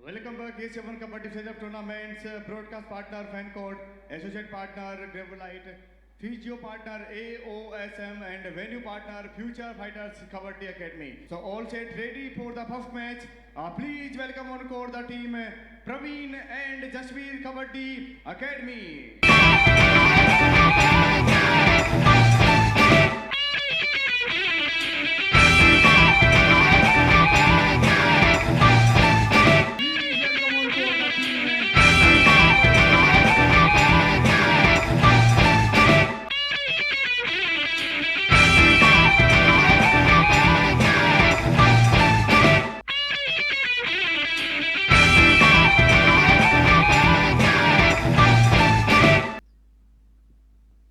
Welcome back, K7 Kabaddi Setup Tournaments, broadcast partner FanCode, associate partner Gravelite, physio partner AOSM and venue partner Future Fighters Kabaddi Academy. So all set ready for the first match. Please welcome on court the team Praveen and Jasveer Kabaddi Academy.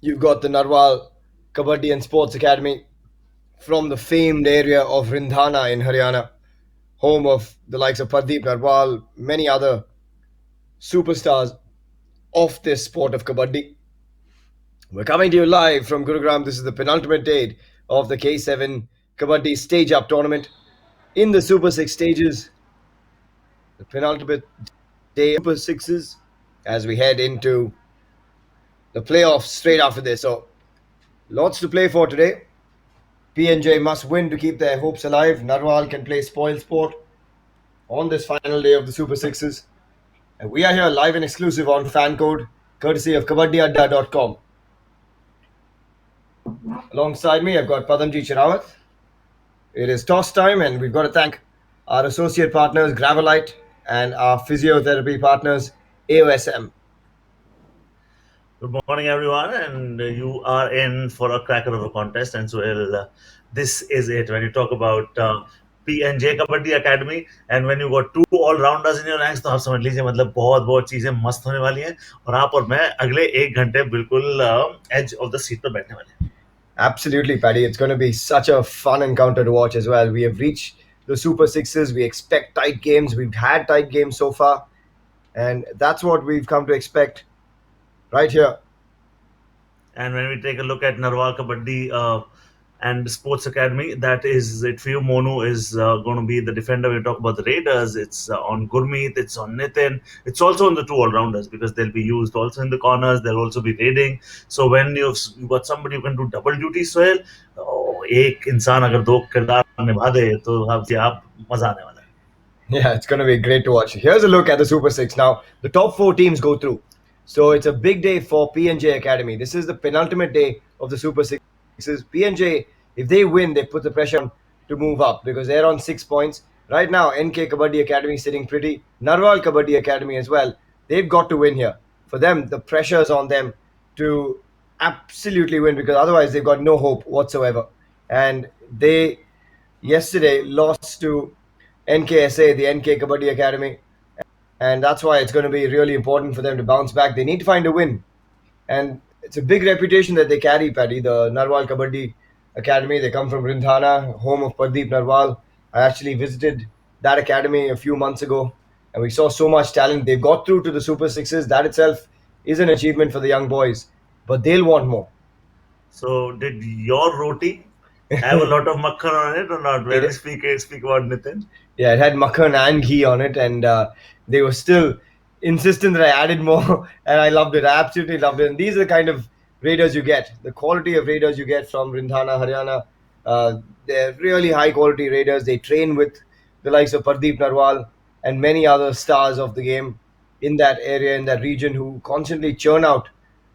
You've got the Narwal Kabaddi and Sports Academy from the famed area of Rindhana in Haryana, home of the likes of Pradeep Narwal, many other superstars of this sport of Kabaddi. We're coming to you live from Gurugram. This is the penultimate day of the K7 Kabaddi Stage Up tournament in the Super 6 stages. The penultimate day of Super 6s as we head into the playoffs straight after this. So, lots to play for today. PNJ must win to keep their hopes alive. Narwal can play spoil sport on this final day of the Super Sixes. And we are here live and exclusive on FanCode, courtesy of KabaddiAdda.com. Alongside me, I've got Padamji Chirawat. It is toss time, and we've got to thank our associate partners, Gravelite, and our physiotherapy partners, AOSM. Good morning, everyone, and you are in for a cracker of a contest. And so, this is it. When you talk about PNJ Kabaddi Academy, and when you got two all-rounders in your ranks, तो आप समझ लीजिए मतलब बहुत चीजें मस्त होने वाली हैं और आप और मैं अगले 1 घंटे बिल्कुल edge of the seat पर बैठने वाले हैं. Absolutely, Paddy. It's going to be such a fun encounter to watch as well. We have reached the Super Sixes. We expect tight games. We've had tight games so far, and that's what we've come to expect right here. And when we take a look at Narwal Kabaddi and Sports Academy, that is it for you. Monu is going to be the defender. We talk about the Raiders. It's on Gurmeet. It's on Nitin. It's also on the two all-rounders because they'll be used also in the corners. They'll also be raiding. So when you've got somebody who can do double duty, Sohail, एक इंसान अगर दो किरदार निभा दे तो आप मजा आने वाला है. Yeah, it's going to be great to watch. Here's a look at the Super Six. Now, the top 4 teams go through. So it's a big day for PNJ Academy. This is the penultimate day of the Super Sixes. PNJ, if they win, they put the pressure on to move up because they're on 6 points. Right now, NK Kabaddi Academy is sitting pretty. Narwal Kabaddi Academy as well. They've got to win here. For them, the pressure is on them to absolutely win because otherwise they've got no hope whatsoever. And they yesterday lost to NKSA, the NK Kabaddi Academy. And that's why it's going to be really important for them to bounce back. They need to find a win. And it's a big reputation that they carry, Paddy, the Narwal Kabaddi Academy. They come from Rindhana, home of Pradeep Narwal. I actually visited that academy a few months ago, and we saw so much talent. They've got through to the Super Sixes. That itself is an achievement for the young boys, but they'll want more. So did your roti have a lot of makhan on it or not? When we speak about Nitin? Yeah, it had makhan and ghee on it, and they were still insistent that I added more, and I loved it. I absolutely loved it. And these are the kind of raiders you get, the quality of raiders you get from Rindhana, Haryana. They're really high quality raiders. They train with the likes of Pradeep Narwal and many other stars of the game in that area, in that region, who constantly churn out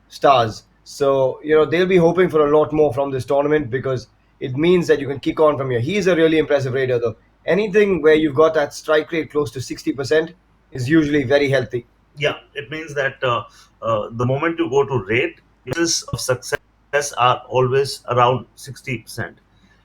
stars. So, they'll be hoping for a lot more from this tournament because it means that you can kick on from here. He's a really impressive raider, though. Anything where you've got that strike rate close to 60% is usually very healthy. Yeah, it means that the moment you go to raid, chances of success are always around 60%.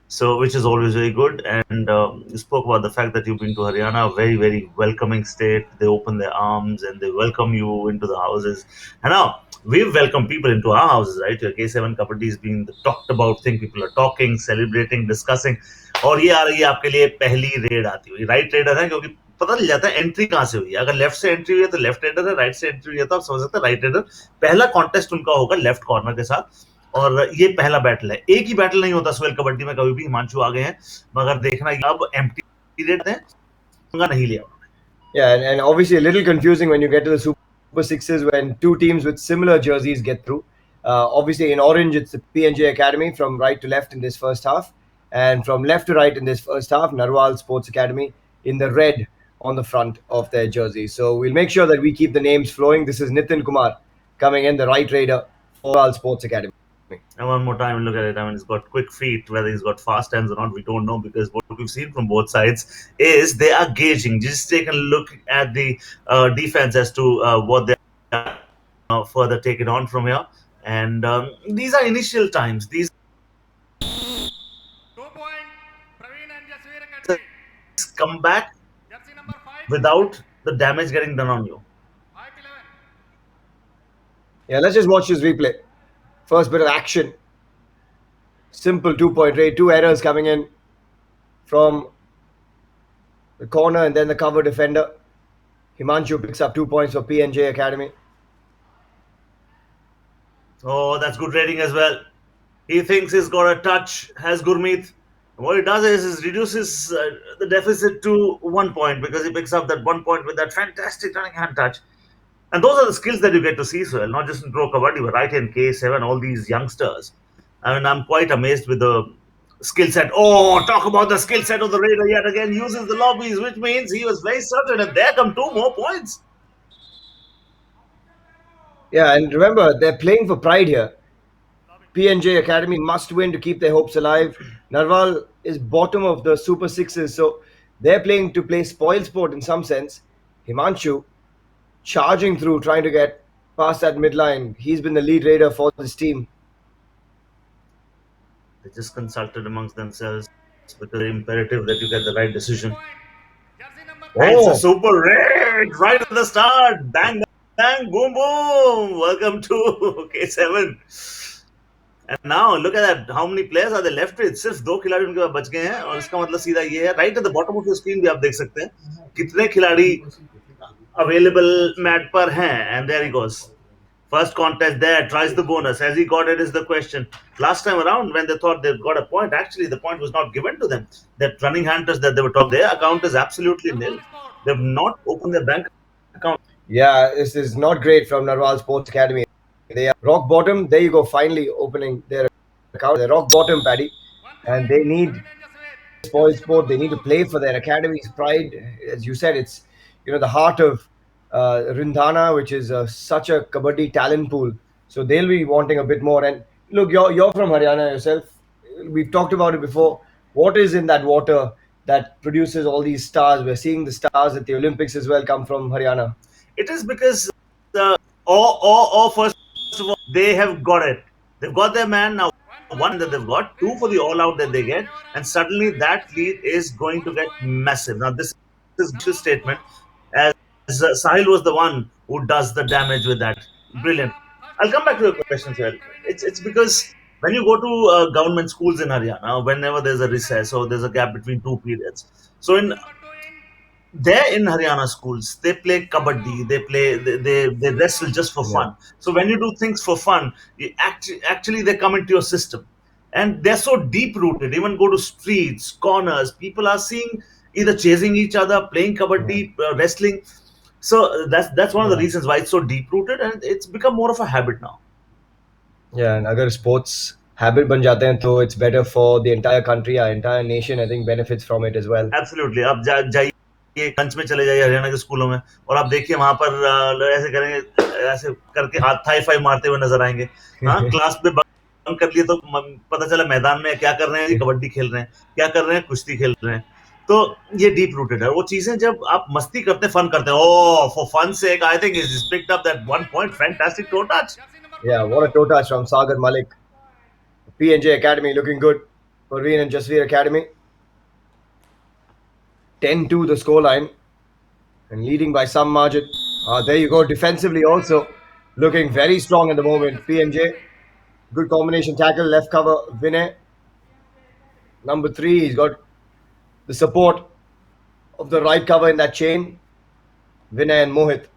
So, which is always very good. And you spoke about the fact that you've been to Haryana, a very, very welcoming state. They open their arms and they welcome you into the houses. And now, we've welcomed people into our houses, right? Your K7 Kabaddi is being the talked about thing. People are talking, celebrating, discussing. और ये आ रही है आपके लिए पहली red आती हुई. Right raider है क्योंकि पता चल जाता है एंट्री कहाँ से हुई है. अगर लेफ्ट से एंट्री हुई है तो लेफ्ट रेडर है, राइट से एंट्री हुई है तो आप समझ सकते हैं राइट रेडर. पहला कॉन्टेस्ट उनका होगा लेफ्ट कॉर्नर के साथ और ये पहला बैटल है. एक ही बैटल नहीं होता सोहेल कबड्डी में कभी भी. हिमांशु आ गए हैं मगर देखना अब एम्प्टी रेड है नहीं लिया. Yeah, and obviously a little confusing when you get to the Super Sixes when two teams with similar jerseys get through. Obviously, in orange, it's the PNJ Academy from right to left in this first half, and from left to right in this first half, Narwal Sports Academy in the red on the front of their jersey. So we'll make sure that we keep the names flowing. This is Nitin Kumar coming in, the right raider for Narwal Sports Academy. And one more time, look at it. I mean, he's got quick feet. Whether he's got fast hands or not, we don't know, because what we've seen from both sides is they are gauging. Just take a look at the defense as to what they are further take it on from here. And these are initial times. These 2 point, Praveen and Jasveer Academy. come back Jersey number 5. without the damage getting done on you. 5-11. Yeah, let's just watch this replay. First bit of action. Simple 2-point raid, two errors coming in from the corner and then the cover defender. Himanshu picks up 2 points for PNJ Academy. Oh, that's good rating as well. He thinks he's got a touch, has Gurmeet. What he does is reduces the deficit to 1 point, because he picks up that 1 point with that fantastic turning hand touch. And those are the skills that you get to see, so not just in Pro Kabaddi, but right in K7, all these youngsters. I mean, I'm quite amazed with the skill set. Oh, talk about the skill set of the Raider yet again. Uses the lobbies, which means he was very certain, and there come 2 more points. Yeah, and remember, they're playing for pride here. PNJ Academy must win to keep their hopes alive. Narwal is bottom of the Super Sixes, so they're playing to play spoil sport in some sense. Himanshu charging through, trying to get past that midline. He's been the lead raider for this team. They just consulted amongst themselves, because it's imperative that you get the right decision. Jersey number And Oh, it's a super raid right at the start. Bang, bang, boom, boom. Welcome to K7. And now look at that. How many players are they left with? सिर्फ 2 खिलाड़ी उनके पास बच गए हैं, और इसका मतलब सीधा ये है. Right at the bottom of your screen भी आप देख सकते हैं कितने खिलाड़ी available mat पर हैं. And there he goes. First contest there, tries the bonus. Has he got it is the question. Last time around, when they thought they'd got a point, actually the point was not given to them. That running hunters that they were talking, their account is absolutely nil. They've not opened their bank account. yeah, this is not great from Narwal Sports Academy. They are rock bottom. There you go, finally opening their account. They're rock bottom, Paddy. 1 And point, they need Praveen and Jasveer. spoil sport. They need to play for their academy's pride. As you said, it's the heart of Rindhana, which is such a kabaddi talent pool. So they'll be wanting a bit more. And look, you're from Haryana yourself. We've talked about it before. What is in that water that produces all these stars? We're seeing the stars at the Olympics as well come from Haryana. It is because or first of all, they have got it. They've got their man now. 1 that they've got, 2 for the all out that they get, and suddenly that lead is going to get massive. Now this is a statement, as Sahil was the one who does the damage with that. Brilliant. I'll come back to your question, sir. It's because when you go to government schools in Haryana, whenever there's a recess or there's a gap between 2 periods, so in Number 2 in. there in Haryana schools, they play kabaddi, they wrestle just for fun. So when you do things for fun, you actually they come into your system, and they're so deep rooted. Even go to streets, corners, people are seeing either chasing each other, playing kabaddi, wrestling. So that's one of the reasons why it's so deep rooted, and it's become more of a habit now. Yeah, and अगर sports habit बन जाते हैं तो it's better for the entire country, our entire nation. I think benefits from it as well. Absolutely. आप जाइए lunch में चले जाइए हरियाणा के स्कूलों में, और आप देखिए वहां पर ऐसे करेंगे, ऐसे करके हाथ थाई फाइव मारते हुए नजर आएंगे. हाँ, क्लास में बंक कर लिए तो पता चला मैदान में क्या कर रहे हैं, कबड्डी खेल रहे हैं, क्या कर रहे हैं, कुश्ती खेल रहे हैं. तो ये डीप रूटेड है. वो चीजें जब आप मस्ती करते हैं, फन करते हैं, oh for fun sake I think is picked up that 1 point, fantastic toe touch. Jersey number Yeah, what a toe touch from Sagar Malik. PNJ Academy looking good. Parveen and Jasveer Academy. 10-2 the scoreline. And leading by some margin. There you go. Defensively also looking very strong at the moment. PNJ. Good combination tackle. Left cover. Vinay. Number 3. He's got the support of the right cover in that chain. Vinay and Mohit.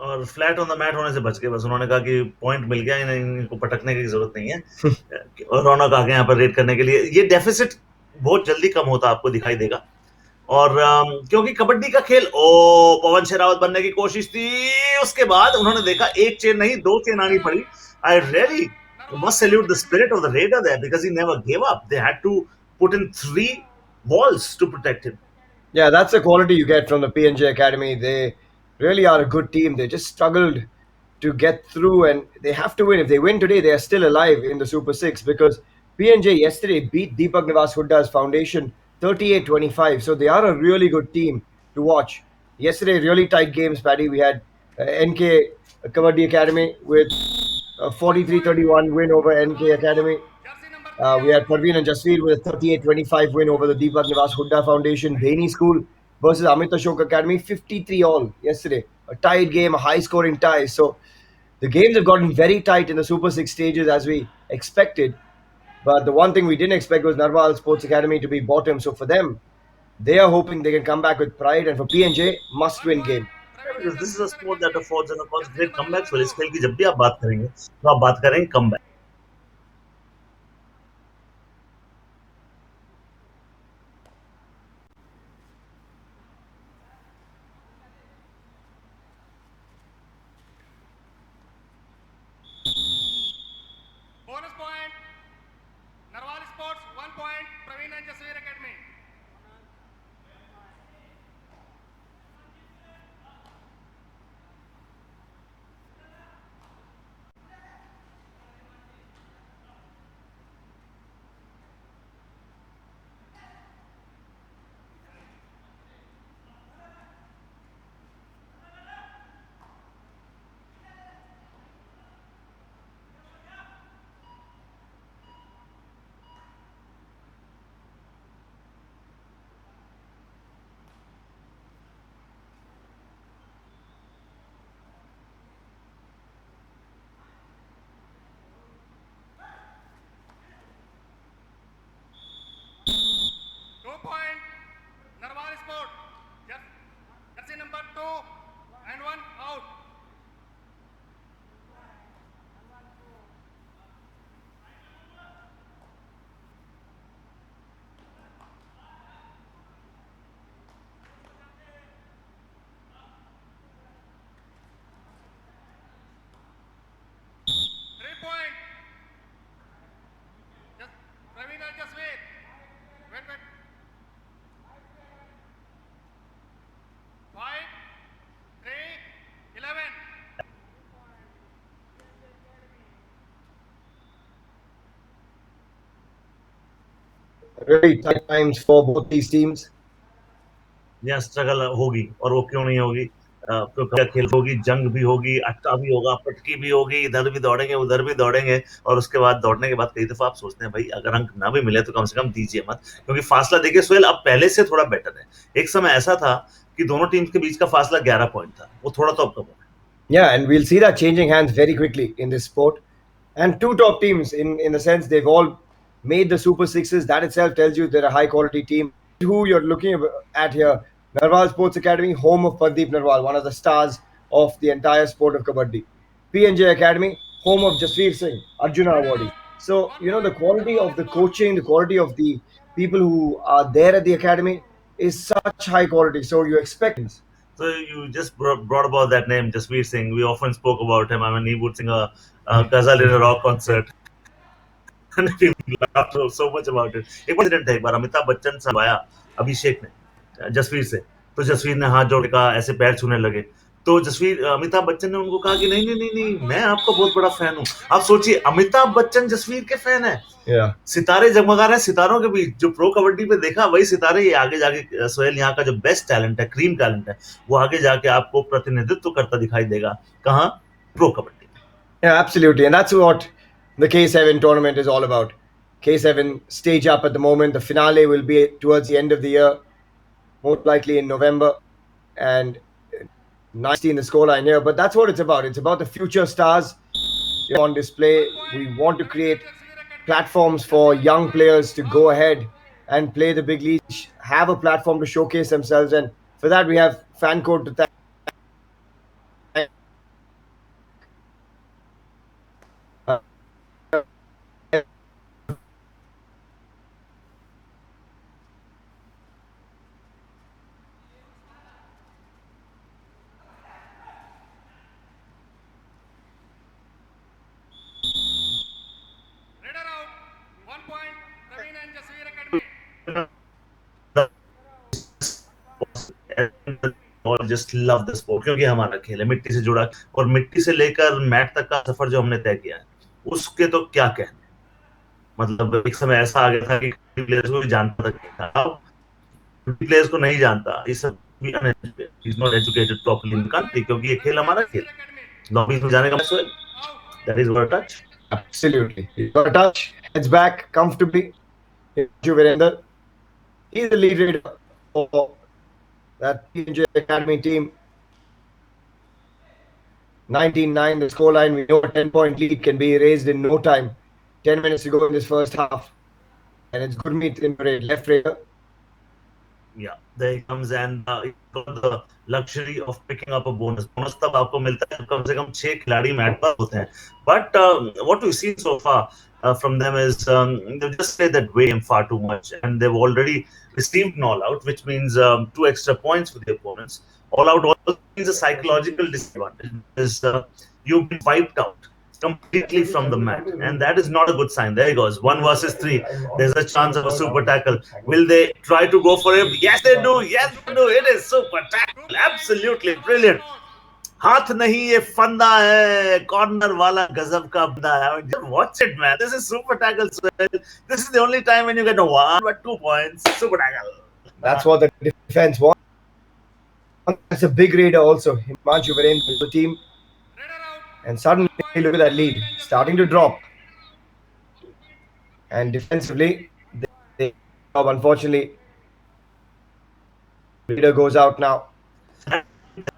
और flat on the mat होने से बच गए. बस उन्होंने कहा कि point मिल गया, इनको पटकने की जरूरत नहीं है. और रौनक आ गए यहाँ पर रेड करने के लिए. ये डेफिसिट बहुत जल्दी कम होता आपको दिखाई देगा. और क्योंकि कबड्डी का खेल पवन शेरावत बनने की कोशिश थी, उसके बाद उन्होंने देखा एक चेन नहीं दो चेन आनी पड़ी. I really must salute the spirit of the Raider there because he never gave up. They had to put in 3 walls to protect him. Yeah, that's the quality you get from the PNJ Academy. They really are a good team. They just struggled to get through, and they have to win. If they win today, they are still alive in the Super Six because PNJ yesterday beat Deepak Nivas Hooda's foundation 38-25. So they are a really good team to watch. Yesterday, really tight games, Paddy. We had NK Kabaddi Academy with a 43-31 win over NK Academy. Jersey number We had Parveen and Jasveer with a 38-25 win over the Deepak Nivas Hooda Foundation. Bhaini School versus Amit Ashok Academy, 53 all yesterday. A tight game, a high scoring tie. So the games have gotten very tight in the Super 6 stages as we expected. But the one thing we didn't expect was Narwal Sports Academy to be bottom. So for them, they are hoping they can come back with pride. And for PNJ, must win game. Yeah, because this is a sport that affords and affords great comebacks. well, इस खेल की जब भी आप बात करेंगे तो आप बात करेंगे comeback. bonus point. Narwal Sports 1 point. Praveen and Jasveer Academy. Narwal Sport. Jersey number 2 and 1 out. Praveen and Jasveer. Wait. 5, 3, 11. Really tight times for both these teams. यहाँ स्ट्रगल होगी और वो क्यों नहीं होगी. क्योंकि खेल होगी, जंग भी होगी, अटका भी होगा, पटकी भी होगी, इधर भी दौड़ेंगे उधर भी दौड़ेंगे और उसके बाद दौड़ने के बाद कई दफा आप सोचते हैं भाई अगर अंक ना भी मिले तो कम से कम दीजिए मत, क्योंकि फासला देखिए सोहेल अब पहले से थोड़ा बेटर है. एक समय ऐसा था कि दोनों टीम्स के बीच का फासला 11 पॉइंट था, वो थोड़ा तो अब कम है. Yeah, and we'll see that changing hands very quickly in this sport. And two top teams, in the sense they've all made the Super Sixes. That itself tells you they're a high quality team. Who you're looking at here, Narwal Sports Academy, home of Pardeep Narwal, one of the stars of the entire sport of Kabaddi. PNJ Academy, home of Jasveer Singh, Arjuna Awardee. So, the quality of the coaching, the quality of the people who are there at the academy is such high quality. So you expect. So you just brought about that name, Jasveer Singh. We often spoke about him. I mean, he would sing a ghazal in a rock concert. And we laughed so much about it. एक बार incident है, एक बार अमिताभ बच्चन साहब आया अभिषेक ने जसवीर से, तो जसवीर ने हाथ जोड़ के कहा, ऐसे पैर छूने लगे, तो अमिताभ बच्चन ने उनको कहा कि नहीं, मैं आपका बहुत बड़ा फैन हूँ. आप सोचिए अमिताभ बच्चन जसवीर के फैन है. सितारे जगमगा रहे हैं सितारों के बीच. जो प्रो कबड्डी पे देखा वही सितारे ये आगे जाके सोहेल यहाँ का जो बेस्ट टैलेंट है, क्रीम टैलेंट है, वो आगे जाके आपको प्रतिनिधित्व करता दिखाई देगा. कहाँ? Pro kabaddi. Yeah, absolutely. And that's what the K7 tournament is all about. K7 stage up at the moment. The finale will be towards the end of the year, most likely in November. And 19 the scoreline here. But that's what it's about. It's about the future stars on display. We want to create platforms for young players to go ahead and play the big leagues, have a platform to showcase themselves. And for that, we have Fancode to thank. और just love the sport, क्योंकि हमारा खेल है, मिट्टी से जुड़ा, और मिट्टी से लेकर मैट तक का सफर जो हमने तय किया है उसके तो क्या कहने। मतलब एक समय ऐसा आ गया था कि प्लेयर्स को भी जानता था, प्लेयर्स को नहीं जानता, इस is not educated properly in country, क्योंकि ये खेल हमारा खेल, लॉबीज में जाने का मतलब that is what touch. Absolutely. He got a touch, heads back comfortably. Virender. He's the lead raider for that PNJ Academy team. 19-9 the scoreline. We know a 10-point lead can be erased in no time. 10 minutes to go in this first half. And it's Gurmeet in the left raider. Yeah, there he comes, and he got the luxury of picking up a bonus. Bonus तब आपको मिलता है कम से कम 6 खिलाड़ी mat पर होते हैं. But what we've seen so far from them is they've just played that game far too much, and they've already received an all-out, which means 2 extra points for the opponents. All-out also means a psychological disadvantage, because you've been wiped out completely from the mat, and that is not a good sign. There he goes, 1 versus 3. There's a chance of a super tackle. Will they try to go for him? Yes, they do. Yes, they do. It is super tackle. Absolutely brilliant. हाथ नहीं, ये फंदा है, corner वाला गजब का बंदा है. Watch it, man. This is super tackle. This is the only time when you get 1 or 2 points. Super tackle. That's what the defense wants. That's a big raider also. Himanshu Virender, the team. And suddenly, look at that lead. Starting to drop. And defensively, they unfortunately, leader goes out now.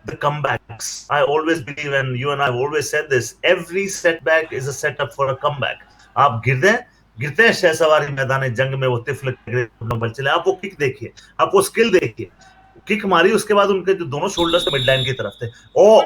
The comebacks. I always believe, and you and I have always said this, every setback is a setup for a comeback. आप गिरते हैं शहसवारी मैदान जंग में, वो तिफल चले, आप वो किक देखिए, आप वो स्किल देखिए, किक मारी, उसके बाद उनके जो दोनों शोल्डर्स मिड लाइन की तरफ थे, ओ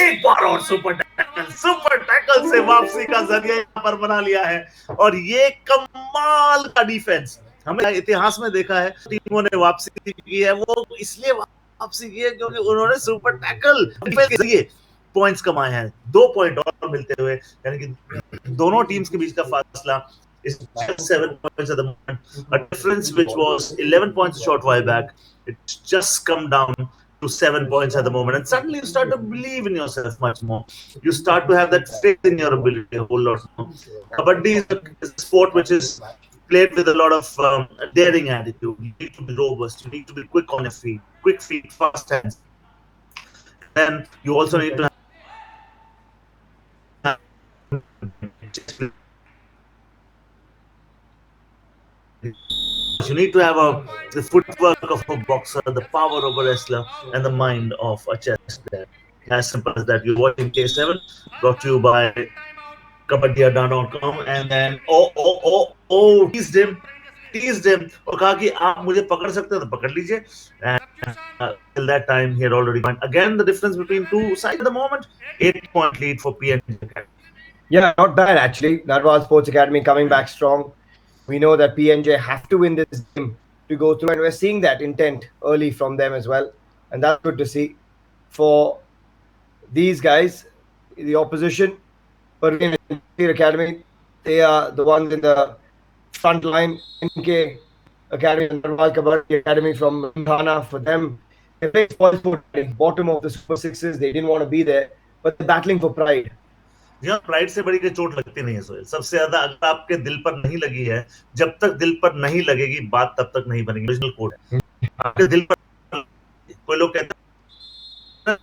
एक बार और सुपर टैकल से वापसी का जरिया यहाँ पर बना लिया है. और ये कमाल का डिफेंस हमें इतिहास में देखा है, टीमों ने वापसी की है, वो इसलिए वापसी की है क्योंकि उन्होंने सुपर टैकल के जरिए पॉइंट्स कमाए हैं. 2 पॉइंट और मिलते हुए, यानी कि दोनों टीम्स के बीच का फासला is just 7 points at the moment. A difference which was 11 points a short while back. It's just come down to 7 points at the moment. And suddenly you start to believe in yourself much more. You start to have that faith in your ability a whole lot more. Kabaddi is a sport which is played with a lot of daring attitude. You need to be robust. You need to be quick on your feet. Quick feet, fast hands. And you also need to have you need to have the footwork of a boxer, the power of a wrestler, and the mind of a chess player. As simple as that. You're watching K7, brought to you by kabaddiadda.com, and then teased him और कहा कि आप मुझे पकड़ सकते हो तो पकड़ लीजिए. And till that time he had already won. Again, the difference between two sides at the moment, 8-point lead for PNJ. Yeah, not bad actually. Narwhal Sports Academy coming back strong. We know that PNJ have to win this game to go through, and we're seeing that intent early from them as well, and that's good to see. For these guys, the opposition, but in Academy, they are the ones in the front line. NK Academy and Narwhal Kabaddi Academy from Ghana, for them, they play spoilsport in bottom of the Super Sixes. They didn't want to be there, but they're battling for pride. यहाँ pride से बड़ी कोई चोट लगती नहीं है सोहेल. सबसे ज्यादा अगर आपके दिल पर नहीं लगी है, जब तक दिल पर नहीं लगेगी बात तब तक नहीं बनेगी. ओरिजिनल कोड है. आपके दिल पर कोई लोग कहते हैं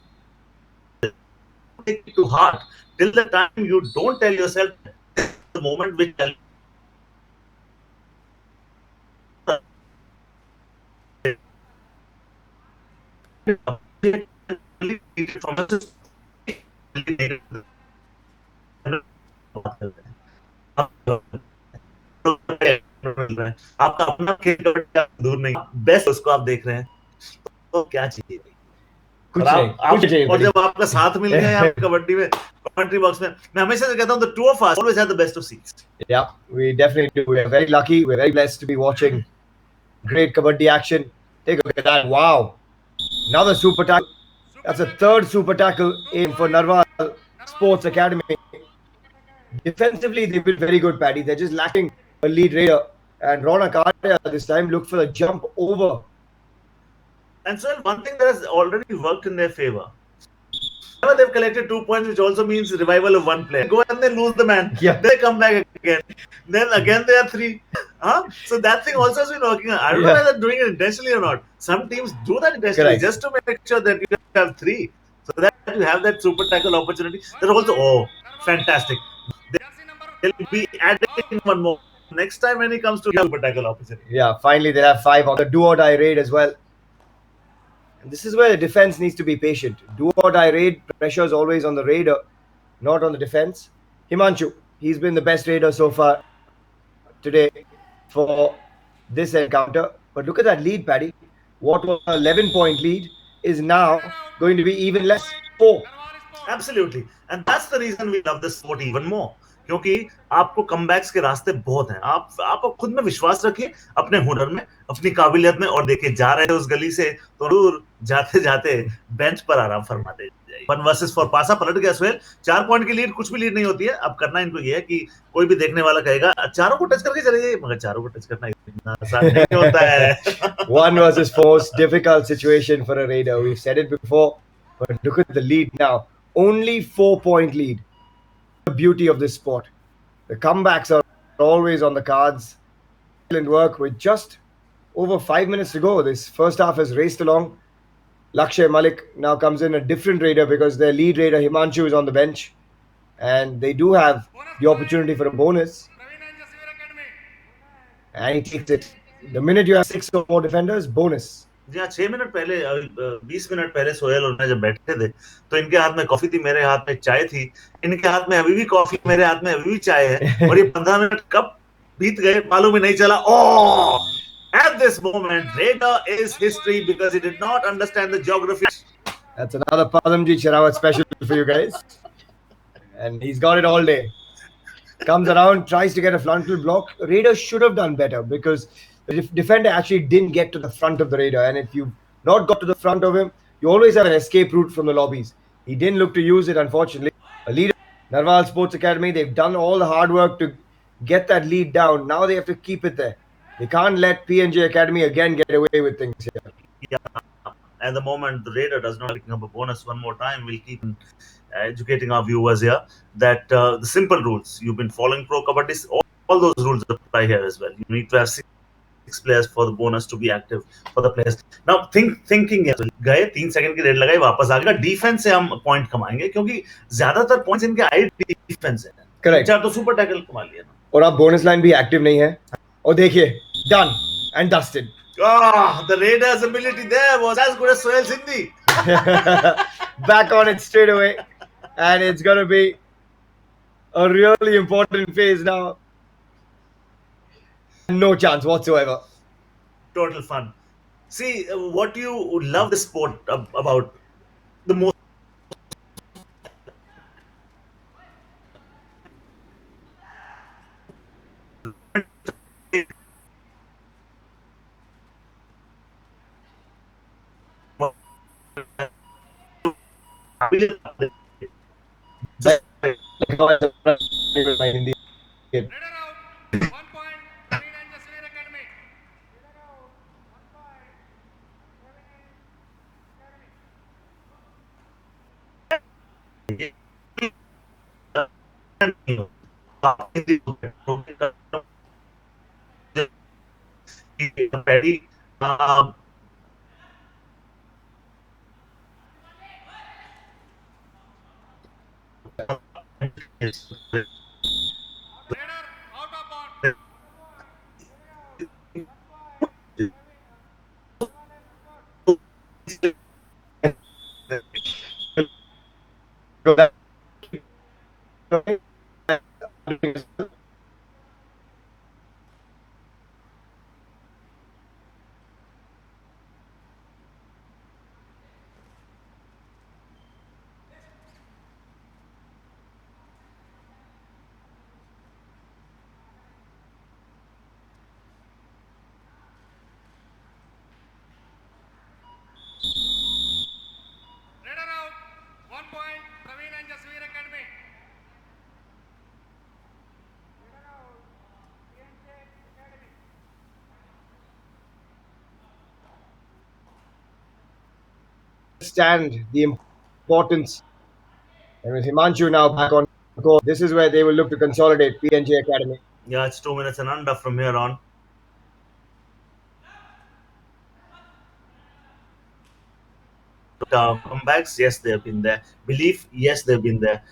take it to heart till the time you don't tell yourself the moment which tell आपका अपना खेल दूर नहीं, बेस्ट उसको आप देख रहे हैं तो क्या चाहिए. और जब आपका साथ मिल गया यहाँ कबड्डी में, कमेंट्री बॉक्स में, मैं हमेशा से कहता हूँ the two of us always have the best of seats. Yeah, we definitely do. We're very lucky. We're very blessed to be watching great kabaddi action. Take a look at that. Wow. Another super tackle. That's a third super tackle in for Narwhal Sports Academy. Defensively, they've been very good, Paddy. They're just lacking a lead raider. And Ronak Arya this time looked for the jump over. And so one thing that has already worked in their favor. Whenever they've collected 2 points, which also means revival of one player. Go and they lose the man. Yeah. They come back again. Then again they are 3. So that thing also has been working. I don't know Yeah. whether they're doing it intentionally or not. Some teams do that intentionally Correct. just to make sure that you have 3. So that you have that super tackle opportunity. They're also, fantastic. Jersey number They'll be adding one more next time when he comes to super tackle opportunity. Yeah, finally they have 5 on the do or die raid as well. And this is where the defense needs to be patient. Do or die raid, pressure is always on the raider, not on the defense. Himanshu, he's been the best raider so far today for this encounter. But look at that lead, Paddy. What was an 11-point lead is now going to be even less. 4. Narwali Sports. Absolutely. And that's the reason we love this sport even more. क्योंकि आपको comebacks के रास्ते बहुत हैं. आप खुद में विश्वास रखिए, अपने हुनर में, अपनी काबिलियत में, और देखिए जा रहे हैं उस गली से तो दूर जाते जाते बेंच पर आराम फरमाते जाइए. 1 वर्सेस 4 पासा पलट गया सुहेल. 4 पॉइंट की लीड कुछ भी लीड नहीं होती है. अब करना इनको ये है कि कोई भी देखने वाला कहेगा चारों को टच करके चले जाइए, मगर चारों को टच करना इतना आसान नहीं होता है. 1 versus 4, difficult situation for a raider. We've said it before, but look at the lead now. Only 4-point lead. The beauty of this sport. The comebacks are always on the cards. Excellent work with just over 5 minutes to go. This first half has raced along. Lakshay Malik now comes in, a different raider, because their lead raider Himanshu is on the bench, and they do have the opportunity for a bonus, Praveen and Jasveer Academy. and he takes it. The minute you have 6 or more defenders, bonus. जी हाँ, 6 minute पहले 20 minute पहले सोहेल और मैं जब बैठे थे तो इनके हाथ में कॉफी थी, मेरे हाथ में चाय थी. इनके हाथ में अभी भी कॉफी, मेरे हाथ में अभी भी चाय है, और ये 15 मिनट कब बीत गए मालूम ही नहीं चला. Oh! At this moment, Raider is history because he did not understand the geography. That's another Padamji Sherawat special for you guys. And he's got it all day. Comes around, tries to get a frontal block. Raider should have done better because the defender actually didn't get to the front of the Raider. And if you've not got to the front of him, you always have an escape route from the lobbies. He didn't look to use it, unfortunately. A leader, Narwal Sports Academy, they've done all the hard work to get that lead down. Now they have to keep it there. They can't let PNJ Academy again get away with things here. Yeah. At the moment, the Raider does not pick up a bonus one more time. We'll keep educating our viewers here that the simple rules. You've been following Pro Kabaddi. All those rules apply here as well. You need to have six players for the bonus to be active for the players. Now thinking गए 3 second की red लगाई, वापस आ गया. Defence से हम point कमाएंगे क्योंकि ज्यादातर पॉइंट्स इनके आई डिफेंस है. Correct. 4 तो सुपर टैकल कमा लिया ना. और अब बोनस लाइन भी एक्टिव नहीं है. और देखिए, done and dusted. The Raiders' ability there was as good as Sohail Sindhi. Back on it straight away, and it's going to be a really important phase now. No chance whatsoever. Total fun. See, what you love the sport about the most. Raider out. 1 point. Praveen and Jasveer Academy. Raider out of bounds. Raider out. 1 point. Praveen and Jasveer Academy. understand the importance. And with Himanshu now back on court, this is where they will look to consolidate PNJ Academy. Yeah, it's 2 minutes and under from here on. Comebacks, yes, they've been there. Belief, yes, they've been there.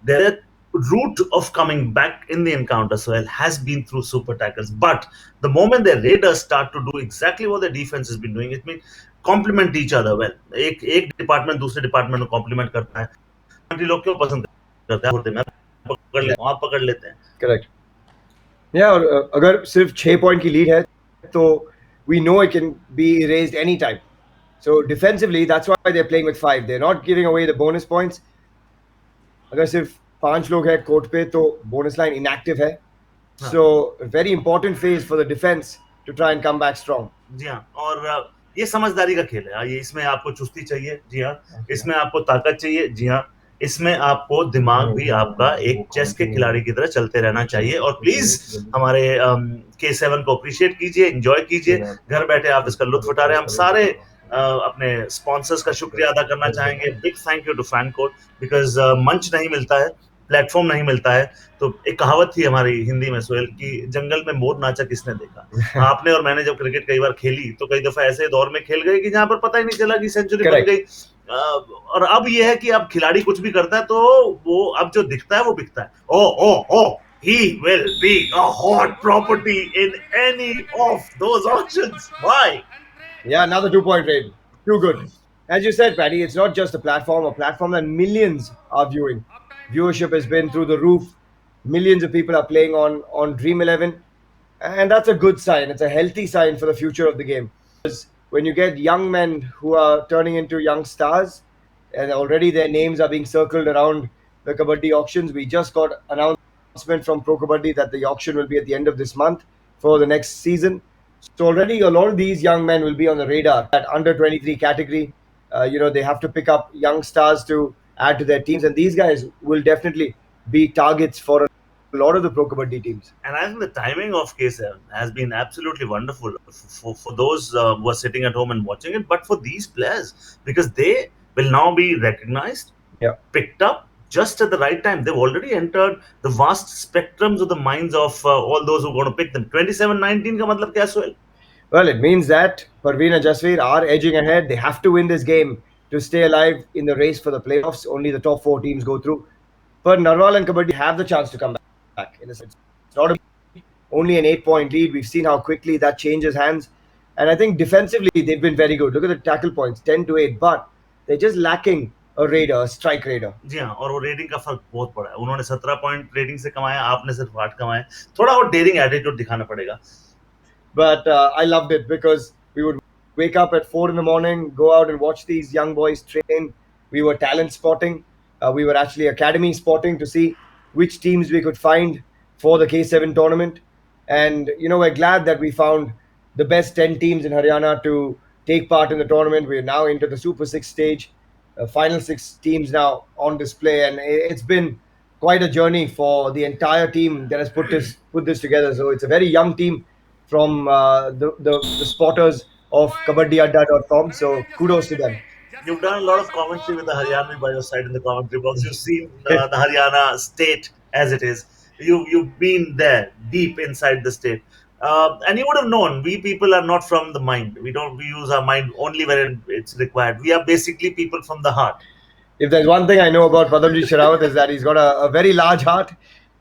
Their route of coming back in the encounter soil has been through super tackles. But the moment the Raiders start to do exactly what the defense has been doing, it means complement each other well. एक department दूसरे department को complement करता है. लोग क्यों पसंद करते हैं? होते हैं, मैं पकड़ लेता हूं, आप पकड़ लेते हैं. Correct. Yeah, और अगर सिर्फ 6 पॉइंट की लीड है तो we know it can be erased anytime. So defensively, that's why they're playing with 5. They're not giving away the bonus points. अगर सिर्फ 5 लोग हैं कोर्ट पे तो bonus line inactive है. So very important phase for the defense to try and come back strong. जी हाँ, और ये समझदारी का खेल है. ये इसमें आपको चुस्ती चाहिए, जी हाँ. इसमें आपको ताकत चाहिए, जी हाँ. इसमें आपको दिमाग भी आपका एक चेस के खिलाड़ी की तरह चलते रहना चाहिए. और प्लीज हमारे K7 को अप्रिशिएट कीजिए, एंजॉय कीजिए. घर बैठे आप इसका लुत्फ उठा रहे हैं. हम सारे अपने स्पॉन्सर्स का शुक्रिया अदा करना चाहेंगे. Big thank you to FanCode, because मंच नहीं मिलता है, प्लेटफॉर्म नहीं मिलता है. तो एक कहावत थी हमारी हिंदी में सोहेल की, जंगल में मोर नाचा किसने देखा. आपने और मैंने जब क्रिकेट कई बार खेली तो कई दफा ऐसे दौर में खेल गए कि जहां पर पता ही नहीं चला कि सेंचुरी बन गई. और अब ये है कि अब खिलाड़ी कुछ भी करता है तो वो अब जो दिखता है वो बिकता है. ओ he will be a hot property in any of those auctions. Why? Yeah, another 2-point raid. Too good. As you said, Paddy, it's not just a platform that millions are viewing. Viewership has been through the roof. Millions of people are playing on Dream 11. And that's a good sign. It's a healthy sign for the future of the game. Because when you get young men who are turning into young stars, and already their names are being circled around the Kabaddi auctions, we just got announcement from Pro Kabaddi that the auction will be at the end of this month for the next season. So already a lot of these young men will be on the radar. At under 23 category, they have to pick up young stars to add to their teams, and these guys will definitely be targets for a lot of the Pro Kabaddi teams. And I think the timing of K7 has been absolutely wonderful for those who are sitting at home and watching it, but for these players, because they will now be recognized, picked up just at the right time. They've already entered the vast spectrums of the minds of all those who are going to pick them. 27-19 ka matlab kya, Sohail? Well, it means that Parveen and Jasveer are edging ahead. They have to win this game to stay alive in the race for the playoffs. Only the top 4 teams go through. But Narwal and Kabaddi have the chance to come back. In a sense, it's not only an 8-point lead. We've seen how quickly that changes hands. And I think defensively, they've been very good. Look at the tackle points, 10-8. But they're just lacking a raider, a strike raider. जी हाँ, और वो rating का फर्क बहुत पड़ा है. उन्होंने 17 point rating से कमाया, आपने सिर्फ 8 कमाए. थोड़ा और डेयरिंग एटीट्यूड दिखाना पड़ेगा. But I loved it because we would wake up at 4 in the morning, go out and watch these young boys train. We were talent spotting. We were actually academy spotting to see which teams we could find for the K7 tournament. And, we're glad that we found the best 10 teams in Haryana to take part in the tournament. We're now into the Super 6 stage. Final 6 teams now on display. And it's been quite a journey for the entire team that has put this together. So it's a very young team from the spotters of KabaddiAdda.com. So kudos to them. You've done a lot of commentary with the Haryana by your side in the commentary box. You've seen the Haryana state as it is. You've been there, deep inside the state. And you would have known, we people are not from the mind. We use our mind only when it's required. We are basically people from the heart. If there's one thing I know about Padamji Sherawat is that he's got a very large heart,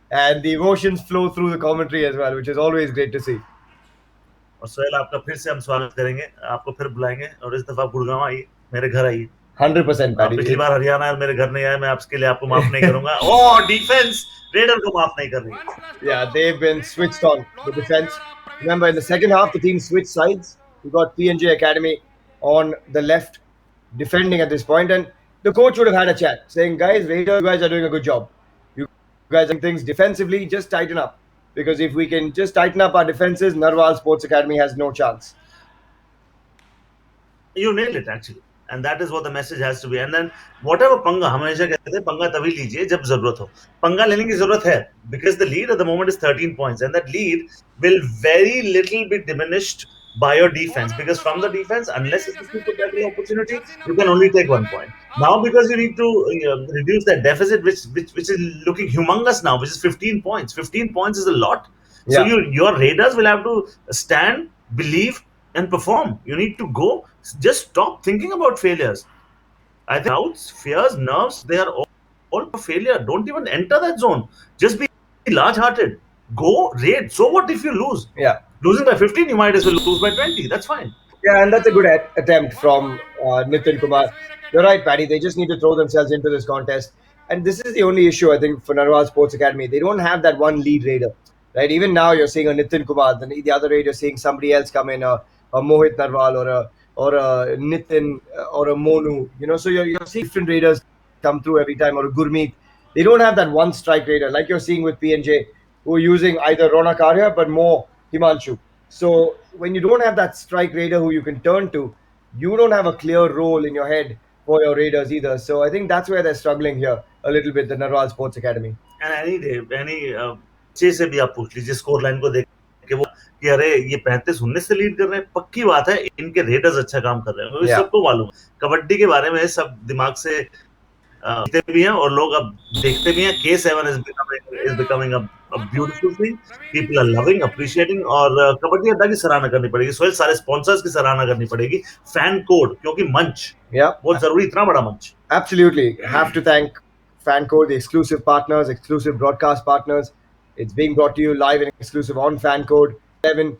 and the emotions flow through the commentary as well, which is always great to see. और सोहेल आपका फिर से हम स्वागत करेंगे, आपको फिर बुलाएंगे, और इस दफा गुड़गांव आइए, मेरे घर आइए. 100%. पिछली बार हरियाणा और मेरे घर नहीं आए, मैं आपके लिए आपको माफ नहीं करूंगा. ओह, डिफेंस रेडर को माफ नहीं कर रही. Yeah, they've been switched on the defense. Remember, in the second half, the team switched sides. We got PNJ Academy on the left, defending at this point, and the coach would have had a chat, saying, "Guys, Raiders, you guys are doing a good job. You guys are doing things defensively. Just tighten up, because if we can just tighten up our defenses, Narwal Sports Academy has no chance." You nailed it, actually. And that is what the message has to be. And then whatever पंगा, हम हमेशा कहते हैं पंगा तभी लीजिए जब जरूरत हो. पंगा लेने की जरूरत है, because the lead at the moment is 13 points, and that lead will very little be diminished by your defense, because from the defense, unless it's a spectacular opportunity, you can only take 1 point. Now, because you need to reduce that deficit, which is looking humongous now, which is 15 points. 15 points is a lot. So Yeah. your Raiders will have to stand, believe, and perform. You need to go. Just stop thinking about failures. I think doubts, fears, nerves, they are all for failure. Don't even enter that zone. Just be large-hearted. Go raid. So what if you lose? Yeah. Losing by 15, you might as well lose by 20. That's fine. Yeah, and that's a good attempt from Nitin Kumar. You're right, Paddy. They just need to throw themselves into this contest. And this is the only issue, I think, for Narwal Sports Academy. They don't have that one lead raider, right? Even now, you're seeing a Nitin Kumar. The other raider, you're seeing somebody else come in, a Mohit Narwal or a Nitin or a Monu. So you're seeing different raiders come through every time, or a Gurmeet. They don't have that one strike raider like you're seeing with PNJ, who are using either Ronak Arya but more Himanshu. So when you don't have that strike raider who you can turn to, you don't have a clear role in your head for your Raiders either. So I think that's where they're struggling here a little bit, the Narwal Sports Academy. And any day, any बच्चे से भी आप पूछ लीजिए score line को देख के वो कि अरे ये 35-19 से लीड कर रहे हैं, पक्की बात है इनके रेडर्स अच्छा काम कर रहे हैं, Yeah. सबको मालूम है। कबड्डी के बारे में सब दिमाग से देखते भी हैं और लोग अब देखते भी हैं। K7 is becoming a beautiful thing. People are loving, appreciating, और कबड्डी अड्डा की सराहना करनी पड़ेगी। सोहेल, सारे स्पॉन्सर्स की सराहना करनी पड़ेगी। फैन कोड, क्योंकि मंच Yeah. बहुत जरूरी, इतना बड़ा मंच। Absolutely. Have to thank FanCode, the exclusive partners, exclusive broadcast partners. It's being brought to you live and exclusive on FanCode. 7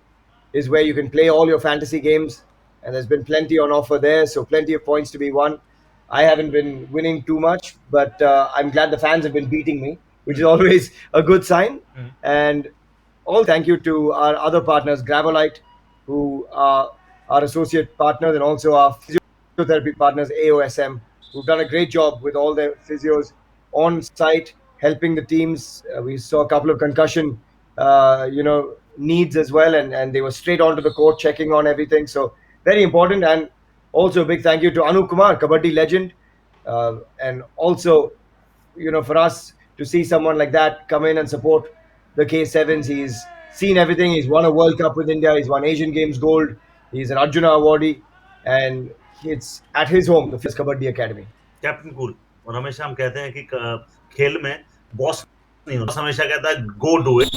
is where you can play all your fantasy games, and there's been plenty on offer there, so plenty of points to be won. I haven't been winning too much, but I'm glad the fans have been beating me, which is always a good sign. And all thank you to our other partners, Gravolite, who are our associate partners, and also our physiotherapy partners, AOSM, who've done a great job with all their physios on site, helping the teams. We saw a couple of concussion, needs as well, and they were straight onto the court checking on everything. So very important. And also a big thank you to Anup Kumar, Kabaddi legend, and also, for us to see someone like that come in and support the K7s. He's seen everything. He's won a World Cup with India. He's won Asian Games gold. He's an Arjuna awardee, and it's at his home, the Fierce Kabaddi Academy. Captain cool, और हमेशा हम कहते हैं कि खेल में boss नहीं होता, हमेशा कहता है गो डू इट,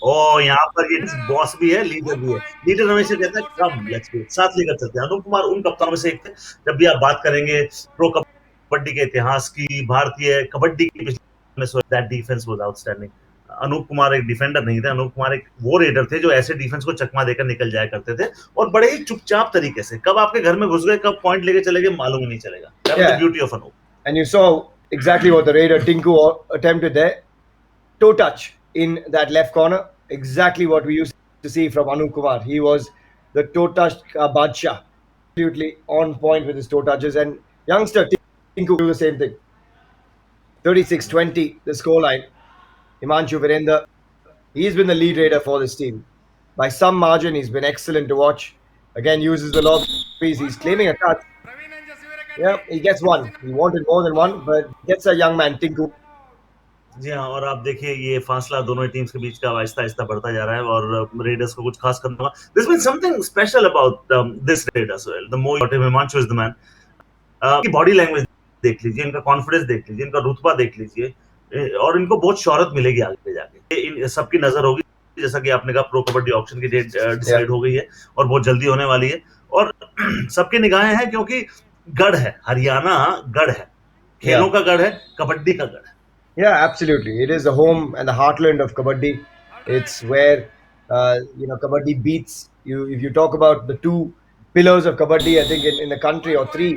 और यहाँ पर ये बॉस भी है, लीडर भी है। लीडर हमेशा कहता है कम लेट्स गो, साथ लेकर चलते हैं। अनुप कुमार उन कप्तानों में से एक थे। जब भी आप बात करेंगे प्रो कबड्डी के इतिहास की, भारतीय कबड्डी की, that defence was outstanding. Anup Kumar एक डिफेंडर नहीं थे, अनूप कुमार एक वो रेडर थे जो ऐसे डिफेंस को चकमा देकर निकल जाया करते थे, और बड़े ही चुपचाप तरीके से। कब आपके घर में घुस गए, कब पॉइंट लेके चले गए, मालूम नहीं चलेगा। That was the beauty of Anup. And you saw exactly what the Raider Tinku attempted there. Toe touch in that left corner. Exactly what we used to see from Anup Kumar. He was the toe touch Badshah. Absolutely on point with his toe touches. And youngster Tinku do the same thing. 36-20, the scoreline. Himanshu Virender, he's been the lead raider for this team. By some margin, he's been excellent to watch. Again, uses the lobbies. He's claiming a touch. Yeah, he gets one. He wanted more than one, but gets a young man, Tinku. जी हाँ, और आप देखिए ये फासला दोनों teams के बीच का आहिस्ता आहिस्ता बढ़ता जा रहा है, और रेडर्स को कुछ खास करना होगा। There's been something special about this Raider as well. The more Himanshu is the man. की बॉडी लैंग्वेज देख लीजिए, इनका कॉन्फिडेंस देख लीजिए, इनका रुतबा देख लीजिए, और इनको बहुत शोहरत मिलेगी आगे जाके। इन सबकी नजर होगी, जैसा कि आपने कहा प्रो कबड्डी ऑक्शन की डेट डिसाइड हो गई है और बहुत जल्दी होने वाली है, और सबकी निगाहें हैं क्योंकि गढ़ है, हरियाणा गढ़ है, खेलों का गढ़ है, कबड्डी का गढ़ है। Yeah, absolutely. It is the home and the heartland of kabaddi. It's where kabaddi beats you. If you talk about the two pillars of kabaddi, I think in the country, or three,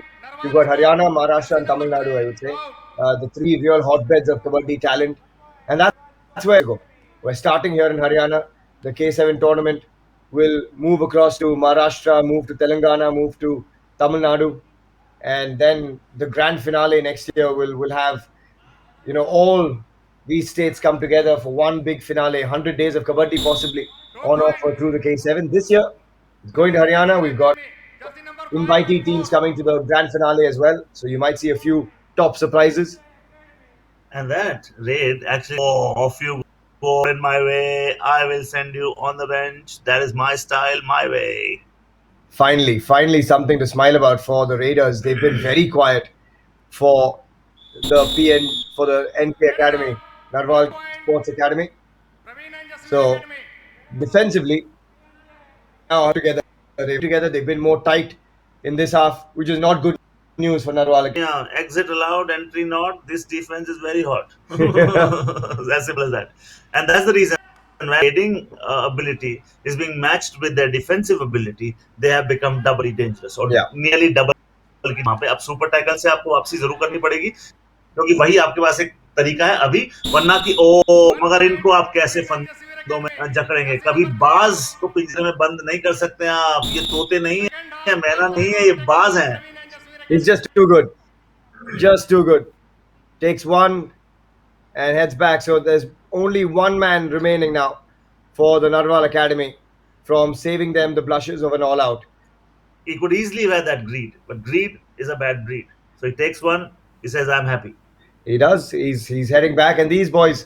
you've got Haryana, Maharashtra, and Tamil Nadu. I would say the three real hotbeds of kabaddi talent, and that's where we go. We're starting here in Haryana. The K7 tournament will move across to Maharashtra, move to Telangana, move to Tamil Nadu, and then the grand finale next year will have all these states come together for one big finale. 100 days of kabaddi possibly on offer through the K7 this year. It's going to Haryana. We've got invitee teams coming to the grand finale as well, so you might see a few top surprises. And that raid actually, a few ball in my way, I will send you on the bench. That is my style, my way. Finally, something to smile about for the Raiders. They've been very quiet for for the NK Academy, One Narwal point, Sports Academy. Praveen and Jaswir So Academy. defensively, now together, they've been more tight in this half, which is not good news for Narwal. Yeah, exit allowed, entry not. This defense is very hot. Yeah, As simple as that. And that's the reason when raiding ability is being matched with their defensive ability, they have become doubly dangerous or nearly double की वहां पे अब super tackle से आपको वापसी जरूर करनी पड़ेगी क्योंकि वही आपके पास एक तरीका है अभी वरना कि One मगर point, इनको आप कैसे Praveen and Jaswir फंदों में Academy. जकड़ेंगे That's a कभी good बाज point. को पिंजरे में बंद नहीं कर सकते आप ये तोते नहीं Second है half, मैना one नहीं point है ये for the बाज team है Praveen and Jaswir he's Academy. just too good. Takes one and heads back. So there's only one man remaining now for the Narwal Academy from saving them the blushes of an all-out. He could easily wear that greed, but greed is a bad breed. So he takes one, he says, I'm happy. He does. He's heading back, and these boys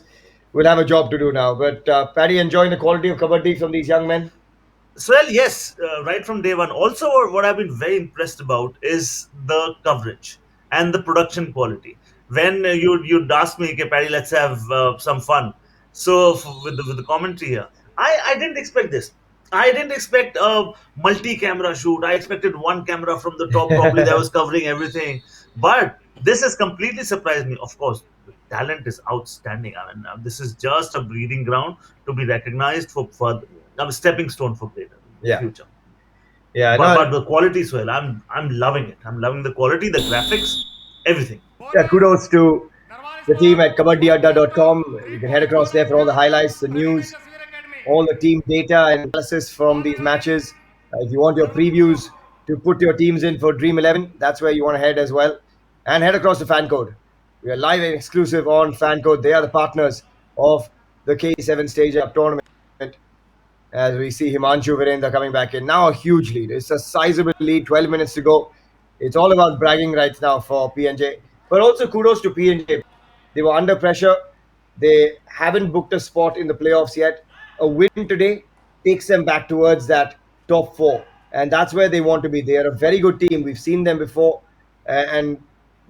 will have a job to do now. But Paddy, enjoying the quality of kabaddi from these young men. So, well, yes, right from day one. Also, what I've been very impressed about is the coverage and the production quality. When you'd ask me, okay, Paddy, let's have some fun. So, with the commentary here, I didn't expect this. I didn't expect a multi-camera shoot. I expected one camera from the top, probably that was covering everything. But this has completely surprised me. Of course, the talent is outstanding. I mean, this is just a breeding ground to be recognized for a stepping stone for greater Yeah. future. Yeah, But the quality as well. I'm loving it. I'm loving the quality, the graphics, everything. yeah, kudos to Narwal the team Sports, at kabaddiadda.com. three You can head points across for there for all the highlights, the Praveen news, and Jaswir Academy. all the team data and analysis from these matches. If you want your previews to put your teams in for Dream 11, that's where you want to head as well. And head across to FanCode. We are live and exclusive on FanCode. They are the partners of the K7 Stage Up tournament. As we see Himanshu Virendra coming back in. Now a huge lead. It's a sizable lead, 12 minutes to go. It's all about bragging rights now for PNJ. But also kudos to PNJ. They were under pressure. They haven't booked a spot in the playoffs yet. A win today takes them back towards that top four. And that's where they want to be. They are a very good team. We've seen them before. And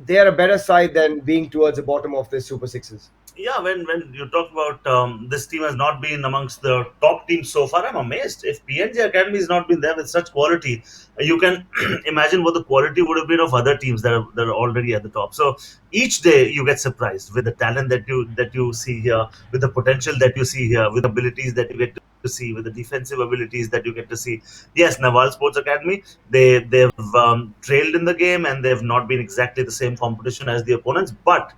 they are a better side than being towards the bottom of the Super Sixes. Yeah, when you talk about this team has not been amongst the top teams so far, I'm amazed. If PNJ Academy has not been there with such quality, you can imagine what the quality would have been of other teams that are already at the top. So each day you get surprised with the talent that you see here, with the potential that you see here, with the abilities that you get to see, with the defensive abilities that you get to see. Yes, Naval Sports Academy, they've trailed in the game and they've not been exactly the same competition as the opponents, but